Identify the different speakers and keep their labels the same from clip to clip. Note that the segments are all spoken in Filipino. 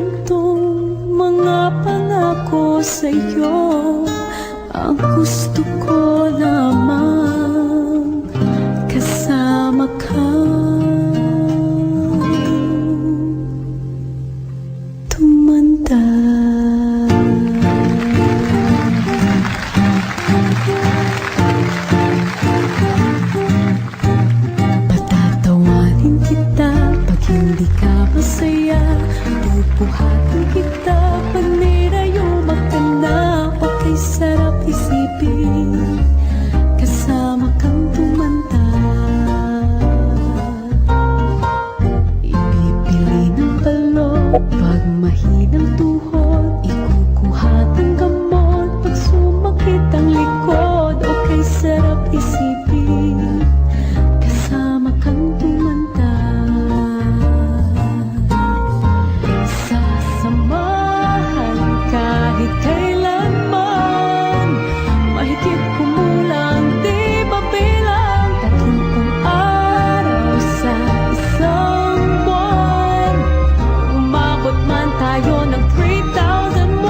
Speaker 1: gantong mga pangako sa'yo. Ang gusto ko lamang kasama ka. Tumanda. Patatawanin kita pag hindi ka masaya. Bubuhatin kita pag nirayuma ka na. Okay, sarap isipin kasama kang tumanda. Ipipili ng balot pag mahinang tuhod. Ikukuha ng gamot pag sumakit ang likod. Okay, sarap isipin kasama kang tumanda. Sasamahan kahit kailanman, mahigit kumulang di mabilang. 30 araw sa isang buwan, umabot man tayo ng 3,001.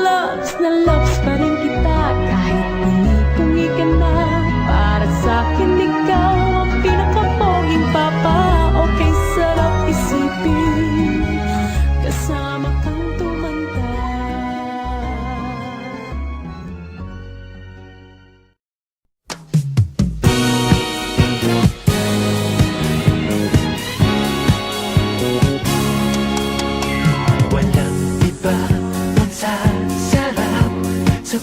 Speaker 1: Loves na loves pa rin kita kahit pungi-pungi ka na. Para sa'kin ikaw ang pinakapoging papa. Okay, sarap isipin kasama kang tumanda.
Speaker 2: Walang iba ang sasarap sa